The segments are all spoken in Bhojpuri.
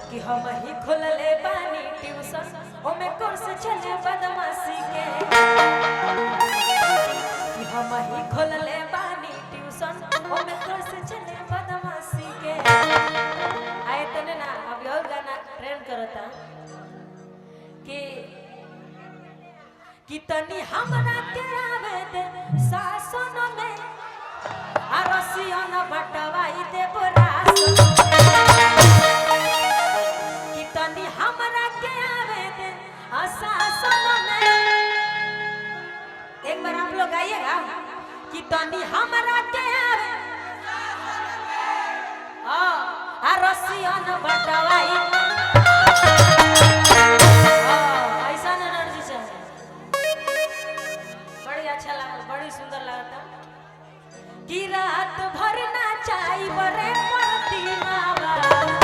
कि हम ही खुलले बानी ट्यूशन ओमे कोर्स चले बदमाशी के कि हम ही खुलले बानी ट्यूशन ओमे कोर्स चले बदमाशी के आए तने ना अब और गाना ट्रेंड करता कि तनी हमरा के आवे दे सासन में आरसियन बटवाई दे बरासन कि तनी हमरा के आवे दे सासन में। एक बार आप लोग गाइएगा कि तनी हमरा के आवे आरसियन बटवाई बड़ी सुंदर लगता कि रात भर नाचाई बरे प्रतिमा भाई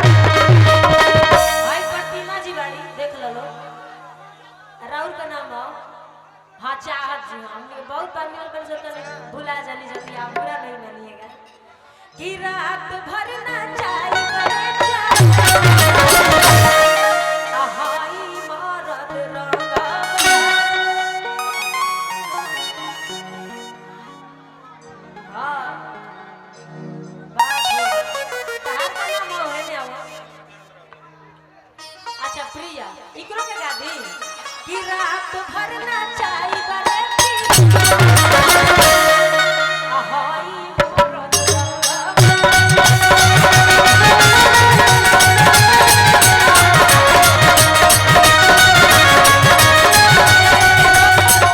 प्रतिमा जी बाड़ी देख लो राहुल का नाम हो हाँ चाहत जी हमने बहुत बार मिल कर सोचा भुला जानी जल्दी आप पूरा नहीं मानिएगा कि रात भर नाचाई बरे प्रिया इकरो के गादी कि रात भर नाचाई बरे अहाई मोरत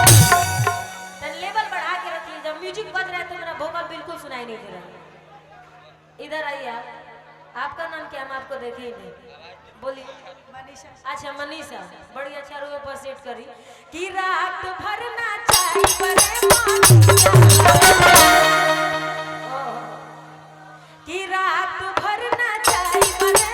तन लेवल बढ़ा के रखिए जब म्यूजिक बज रहा है तो मेरा वोकल बिल्कुल सुनाई नहीं दे रहा। इधर आइए आपका नाम क्या हम आपको देखे ही नहीं बोलिए। अच्छा मनीषा बड़ी अच्छा रूप पर सेट करी कि रात भर नाचाई बरे कि रात भर नाचाई बरे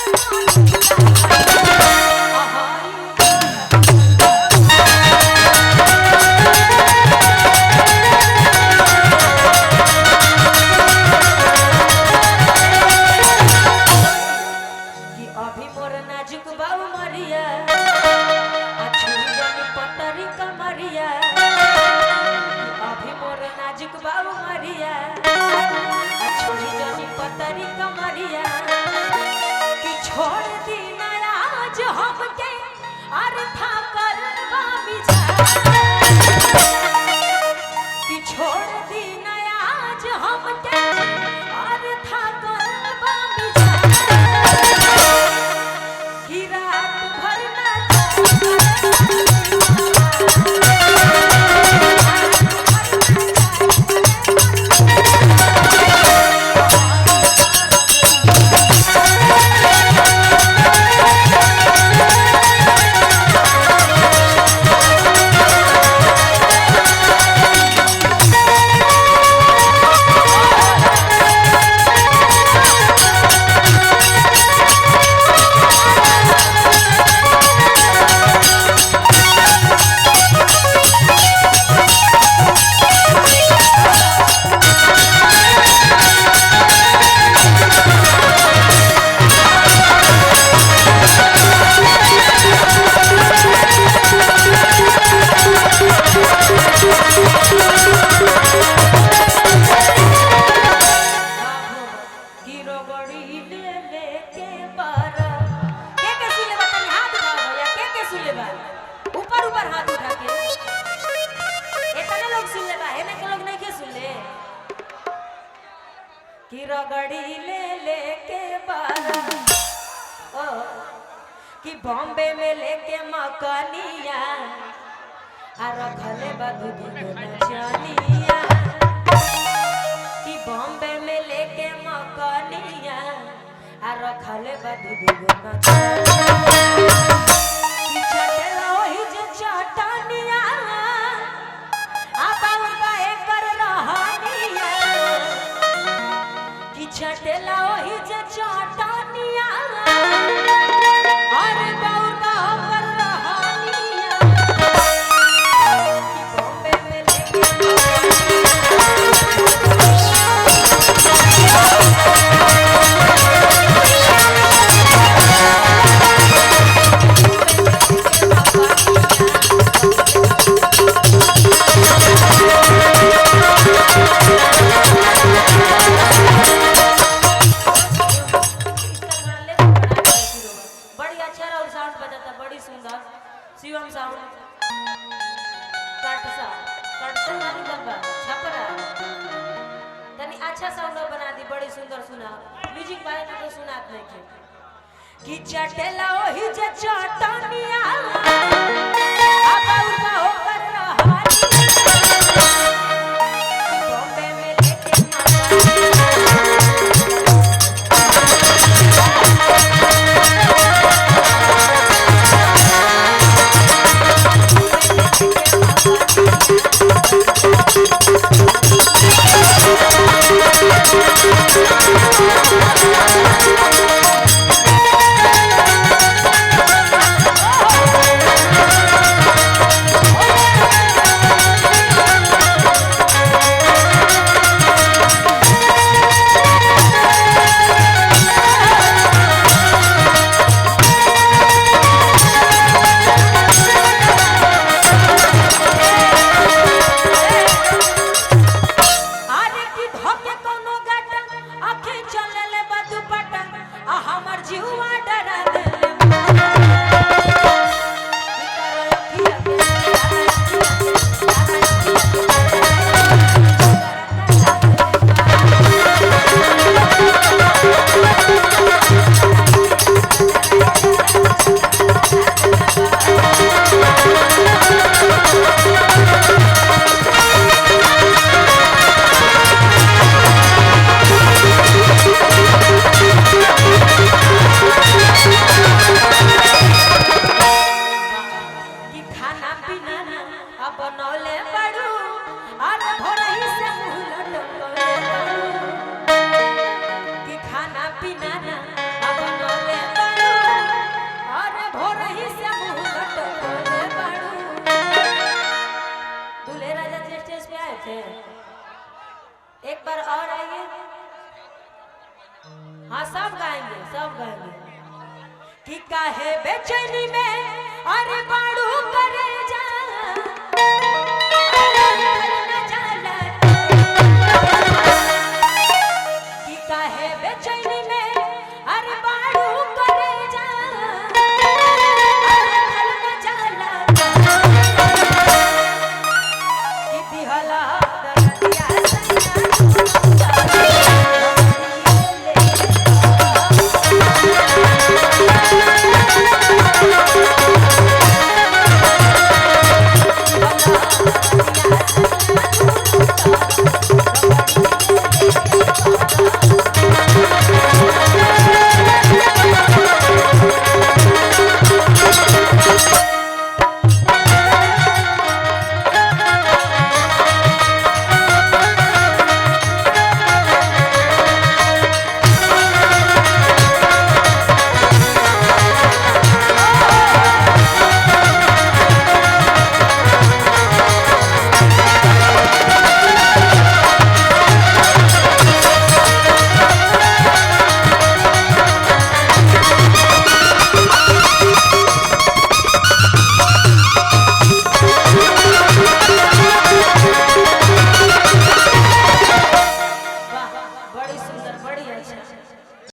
कि बॉम्बे में लेके मकानिया आ रखले बदू नचनिया कि बॉम्बे में लेके मकानिया आ रखले बदू नचनिया कि चटलो ही जे चटनिया आ बाबा एकर रहनिया कि चटलो ही जे चटनिया अरे बाबा पर रहनिया कि बॉम्बे में लेके म्यूजिक बारे में तो सुनात नहीं के कि चटेला ओही जे चटनिया अब उबा होकर रहानी बॉम्बे में लेके बनौले पड़ू और भोरही से मुंह लटकले पड़ू कि खाना पीना ना बनौले पड़ू और भोरही से मुंह लटकले पड़ू। दूल्हे राजा जी स्टेज पे आए थे, एक बार और आइए। हाँ सब गाएंगे, सब गाएंगे कि काहे बेचैनी में अरे बाड़ू करे